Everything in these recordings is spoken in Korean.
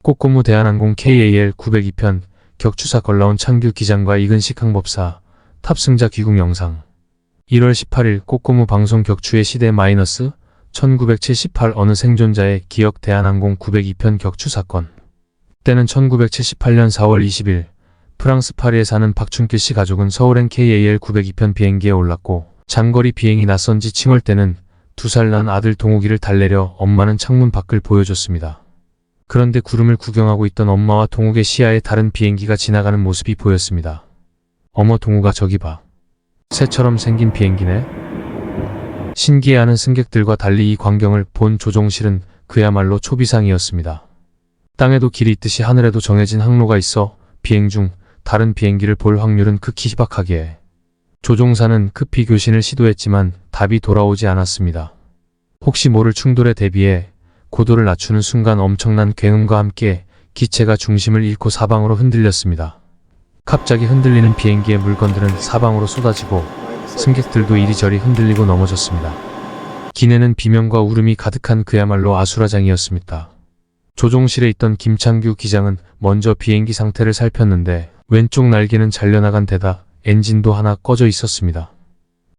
꼬꼬무 대한항공 KAL-902편 격추사 걸러온 창규 기장과 이근식 항법사 탑승자 귀국 영상. 1월 18일 꼬꼬무 방송 격추의 시대 마이너스 1978 어느 생존자의 기억 대한항공 902편 격추 사건. 때는 1978년 4월 20일 프랑스 파리에 사는 박춘길 씨 가족은 서울행 KAL-902편 비행기에 올랐고 장거리 비행이 낯선 지 칭얼 때는 2살 난 아들 동욱이를 달래려 엄마는 창문 밖을 보여줬습니다. 그런데 구름을 구경하고 있던 엄마와 동욱의 시야에 다른 비행기가 지나가는 모습이 보였습니다. 어머 동욱아 저기 봐. 새처럼 생긴 비행기네. 신기해하는 승객들과 달리 이 광경을 본 조종실은 그야말로 초비상이었습니다. 땅에도 길이 있듯이 하늘에도 정해진 항로가 있어 비행 중 다른 비행기를 볼 확률은 극히 희박하기에 조종사는 급히 교신을 시도했지만 답이 돌아오지 않았습니다. 혹시 모를 충돌에 대비해 고도를 낮추는 순간 엄청난 굉음과 함께 기체가 중심을 잃고 사방으로 흔들렸습니다. 갑자기 흔들리는 비행기의 물건들은 사방으로 쏟아지고 승객들도 이리저리 흔들리고 넘어졌습니다. 기내는 비명과 울음이 가득한 그야말로 아수라장이었습니다. 조종실에 있던 김창규 기장은 먼저 비행기 상태를 살폈는데 왼쪽 날개는 잘려나간 데다 엔진도 하나 꺼져 있었습니다.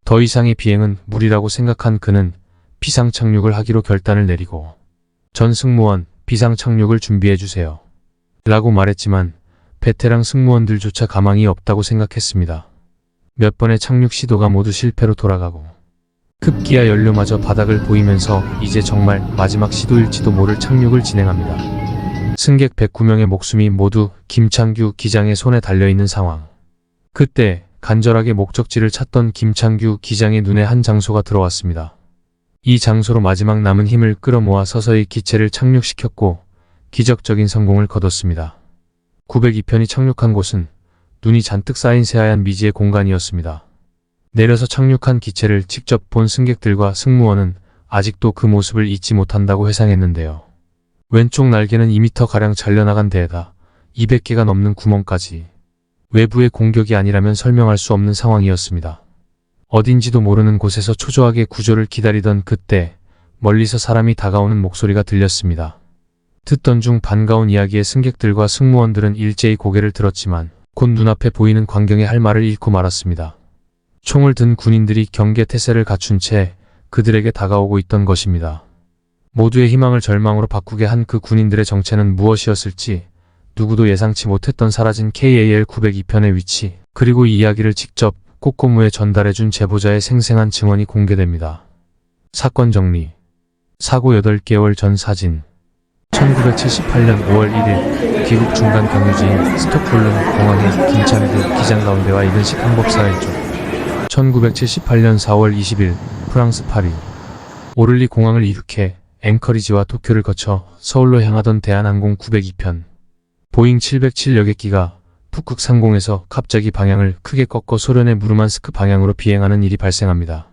더 이상의 비행은 무리라고 생각한 그는 비상착륙을 하기로 결단을 내리고 전 승무원 비상착륙을 준비해주세요 라고 말했지만 베테랑 승무원들조차 가망이 없다고 생각했습니다. 몇 번의 착륙 시도가 모두 실패로 돌아가고 급기야 연료마저 바닥을 보이면서 이제 정말 마지막 시도일지도 모를 착륙을 진행합니다. 승객 109명의 목숨이 모두 김창규 기장의 손에 달려있는 상황. 그때 간절하게 목적지를 찾던 김창규 기장의 눈에 한 장소가 들어왔습니다. 이 장소로 마지막 남은 힘을 끌어모아 서서히 기체를 착륙시켰고 기적적인 성공을 거뒀습니다. 902편이 착륙한 곳은 눈이 잔뜩 쌓인 새하얀 미지의 공간이었습니다. 내려서 착륙한 기체를 직접 본 승객들과 승무원은 아직도 그 모습을 잊지 못한다고 회상했는데요. 왼쪽 날개는 2m가량 잘려나간 데에다 200개가 넘는 구멍까지. 외부의 공격이 아니라면 설명할 수 없는 상황이었습니다. 어딘지도 모르는 곳에서 초조하게 구조를 기다리던 그때 멀리서 사람이 다가오는 목소리가 들렸습니다. 듣던 중 반가운 이야기에 승객들과 승무원들은 일제히 고개를 들었지만 곧 눈앞에 보이는 광경에 할 말을 잃고 말았습니다. 총을 든 군인들이 경계태세를 갖춘 채 그들에게 다가오고 있던 것입니다. 모두의 희망을 절망으로 바꾸게 한 그 군인들의 정체는 무엇이었을지 누구도 예상치 못했던 사라진 KAL-902편의 위치, 그리고 이 이야기를 직접 꼬꼬무에 전달해준 제보자의 생생한 증언이 공개됩니다. 사건 정리. 사고 8개월 전 사진. 1978년 5월 1일 귀국 중간 경유지인 스톡홀름 공항의 김창규 기장 가운데와 이근식 항법사가 있죠. 1978년 4월 20일 프랑스 파리. 오를리 공항을 이륙해 앵커리지와 도쿄를 거쳐 서울로 향하던 대한항공 902편. 보잉 707 여객기가 북극 상공에서 갑자기 방향을 크게 꺾어 소련의 무르만스크 방향으로 비행하는 일이 발생합니다.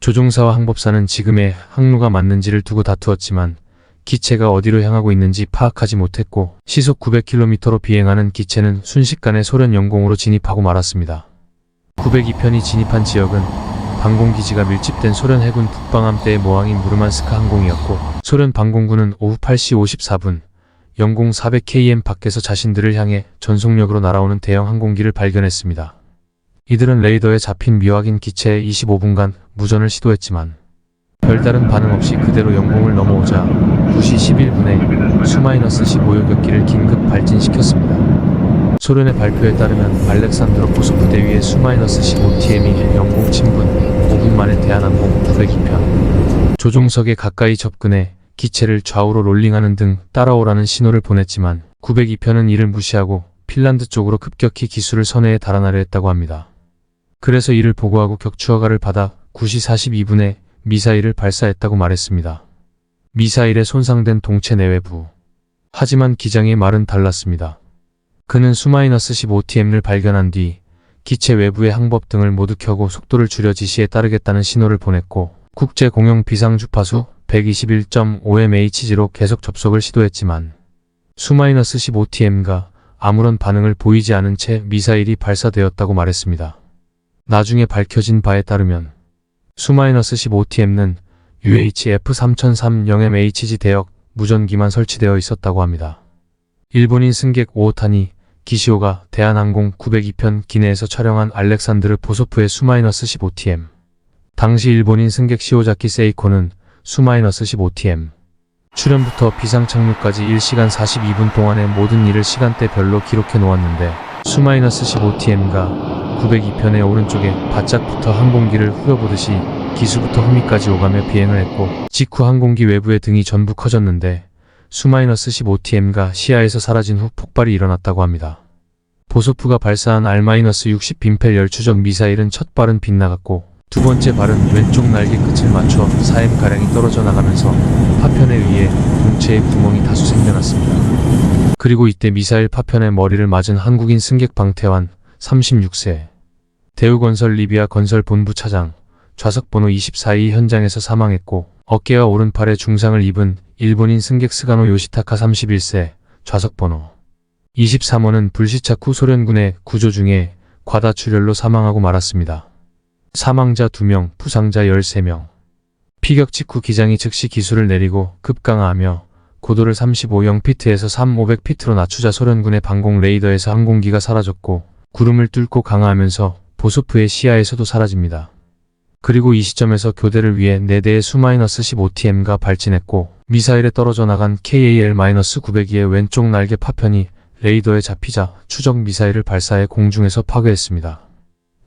조종사와 항법사는 지금의 항로가 맞는지를 두고 다투었지만 기체가 어디로 향하고 있는지 파악하지 못했고 시속 900km로 비행하는 기체는 순식간에 소련 영공으로 진입하고 말았습니다. 902편이 진입한 지역은 방공기지가 밀집된 소련 해군 북방함대의 모항인 무르만스크 항공이었고 소련 방공군은 오후 8시 54분 영공 400km 밖에서 자신들을 향해 전속력으로 날아오는 대형 항공기를 발견했습니다. 이들은 레이더에 잡힌 미확인 기체에 25분간 무전을 시도했지만 별다른 반응 없이 그대로 영공을 넘어오자 9시 11분에 수-15 요격기를 긴급 발진시켰습니다. 소련의 발표에 따르면 알렉산드로포소프 대위의 수-15TM이 영공 침분 5분 만에 대한항공 902편 조종석에 가까이 접근해 기체를 좌우로 롤링하는 등 따라오라는 신호를 보냈지만 902편은 이를 무시하고 핀란드 쪽으로 급격히 기수를 선회에 달아나려 했다고 합니다. 그래서 이를 보고하고 격추허가를 받아 9시 42분에 미사일을 발사했다고 말했습니다. 미사일에 손상된 동체 내외부. 하지만 기장의 말은 달랐습니다. 그는 수-15TM을 발견한 뒤 기체 외부의 항법 등을 모두 켜고 속도를 줄여 지시에 따르겠다는 신호를 보냈고 국제공용 비상주파수 121.5mHz로 계속 접속을 시도했지만 수-15TM가 아무런 반응을 보이지 않은 채 미사일이 발사되었다고 말했습니다. 나중에 밝혀진 바에 따르면 수-15TM는 UHF-3030MHz 대역 무전기만 설치되어 있었다고 합니다. 일본인 승객 오오타니 기시오가 대한항공 902편 기내에서 촬영한 알렉산드르 보소프의 수-15tm. 당시 일본인 승객 시오자키 세이코는 수-15tm. 출현부터 비상착륙까지 1시간 42분 동안의 모든 일을 시간대별로 기록해 놓았는데 수-15tm가 902편의 오른쪽에 바짝 붙어 항공기를 후려보듯이 기수부터 후미까지 오가며 비행을 했고 직후 항공기 외부의 등이 전부 커졌는데 수-15tm가 시야에서 사라진 후 폭발이 일어났다고 합니다. 보소프가 발사한 R-60 빈펠 열추적 미사일은 첫 발은 빗나갔고 두 번째 발은 왼쪽 날개 끝을 맞춰 4m가량이 떨어져 나가면서 파편에 의해 동체에 구멍이 다수 생겨났습니다. 그리고 이때 미사일 파편에 머리를 맞은 한국인 승객 방태환 36세 대우건설 리비아 건설 본부 차장 좌석번호 24이 현장에서 사망했고 어깨와 오른팔에 중상을 입은 일본인 승객 스가노 요시타카 31세 좌석번호 23호는 불시착 후 소련군의 구조 중에 과다출혈로 사망하고 말았습니다. 사망자 2명, 부상자 13명. 피격 직후 기장이 즉시 기수를 내리고 급강하하며 고도를 35,000피트에서 3,500피트로 낮추자 소련군의 방공 레이더에서 항공기가 사라졌고 구름을 뚫고 강하하면서 보소프의 시야에서도 사라집니다. 그리고 이 시점에서 교대를 위해 4대의 수-15tm가 발진했고 미사일에 떨어져 나간 KAL-902의 왼쪽 날개 파편이 레이더에 잡히자 추적 미사일을 발사해 공중에서 파괴했습니다.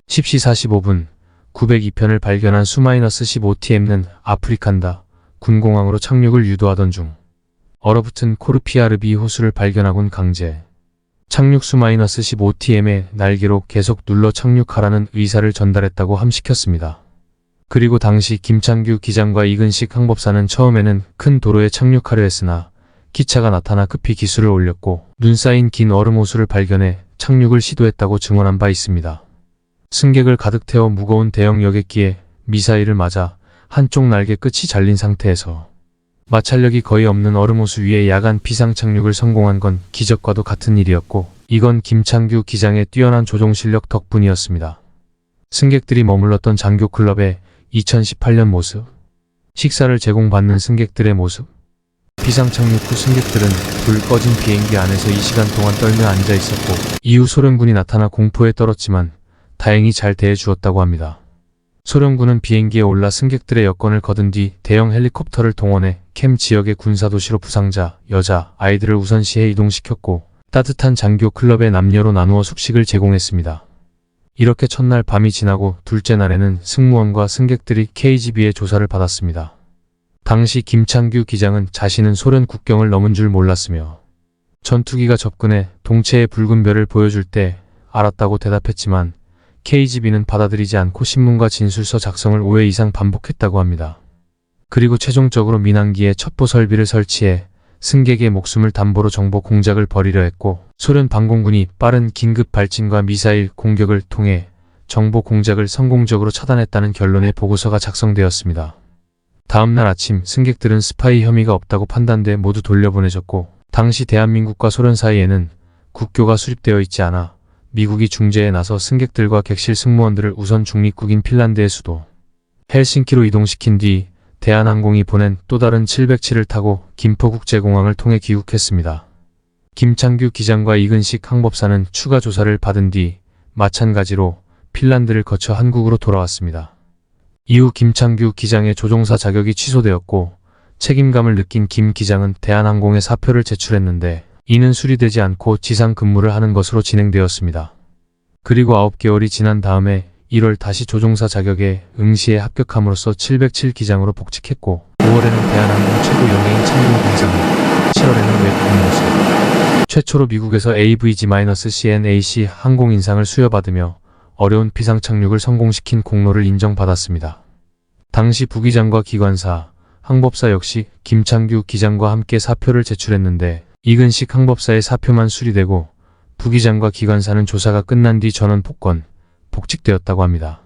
10시 45분 902편을 발견한 수-15tm는 아프리칸다 군공항으로 착륙을 유도하던 중 얼어붙은 코르피아르비 호수를 발견하곤 강제 착륙 수-15tm의 날개로 계속 눌러 착륙하라는 의사를 전달했다고 함시켰습니다. 그리고 당시 김창규 기장과 이근식 항법사는 처음에는 큰 도로에 착륙하려 했으나 기차가 나타나 급히 기수를 올렸고 눈 쌓인 긴 얼음 호수를 발견해 착륙을 시도했다고 증언한 바 있습니다. 승객을 가득 태워 무거운 대형 여객기에 미사일을 맞아 한쪽 날개 끝이 잘린 상태에서 마찰력이 거의 없는 얼음 호수 위에 야간 비상 착륙을 성공한 건 기적과도 같은 일이었고 이건 김창규 기장의 뛰어난 조종 실력 덕분이었습니다. 승객들이 머물렀던 장교 클럽의 2018년 모습, 식사를 제공받는 승객들의 모습, 비상 착륙 후 승객들은 불 꺼진 비행기 안에서 2시간 동안 떨며 앉아 있었고 이후 소련군이 나타나 공포에 떨었지만 다행히 잘 대해주었다고 합니다. 소련군은 비행기에 올라 승객들의 여권을 거둔 뒤 대형 헬리콥터를 동원해 캠 지역의 군사도시로 부상자, 여자, 아이들을 우선시해 이동시켰고 따뜻한 장교 클럽의 남녀로 나누어 숙식을 제공했습니다. 이렇게 첫날 밤이 지나고 둘째 날에는 승무원과 승객들이 KGB의 조사를 받았습니다. 당시 김창규 기장은 자신은 소련 국경을 넘은 줄 몰랐으며 전투기가 접근해 동체의 붉은 별을 보여줄 때 알았다고 대답했지만 KGB는 받아들이지 않고 신문과 진술서 작성을 5회 이상 반복했다고 합니다. 그리고 최종적으로 민항기에 첩보 설비를 설치해 승객의 목숨을 담보로 정보 공작을 벌이려 했고 소련 방공군이 빠른 긴급 발진과 미사일 공격을 통해 정보 공작을 성공적으로 차단했다는 결론의 보고서가 작성되었습니다. 다음날 아침 승객들은 스파이 혐의가 없다고 판단돼 모두 돌려보내졌고 당시 대한민국과 소련 사이에는 국교가 수립되어 있지 않아 미국이 중재에 나서 승객들과 객실 승무원들을 우선 중립국인 핀란드의 수도 헬싱키로 이동시킨 뒤 대한항공이 보낸 또 다른 707을 타고 김포국제공항을 통해 귀국했습니다. 김창규 기장과 이근식 항법사는 추가 조사를 받은 뒤 마찬가지로 핀란드를 거쳐 한국으로 돌아왔습니다. 이후 김창규 기장의 조종사 자격이 취소되었고 책임감을 느낀 김 기장은 대한항공에 사표를 제출했는데 이는 수리되지 않고 지상 근무를 하는 것으로 진행되었습니다. 그리고 9개월이 지난 다음에 1월 다시 조종사 자격에 응시에 합격함으로써 707 기장으로 복직했고 5월에는 대한항공 최고 영예인 창군 공상, 7월에는 외국인 모습, 최초로 미국에서 AVG-CNAC 항공인상을 수여받으며 어려운 비상 착륙을 성공시킨 공로를 인정받았습니다. 당시 부기장과 기관사, 항법사 역시 김창규 기장과 함께 사표를 제출했는데 이근식 항법사의 사표만 수리되고 부기장과 기관사는 조사가 끝난 뒤 전원 복권, 복직되었다고 합니다.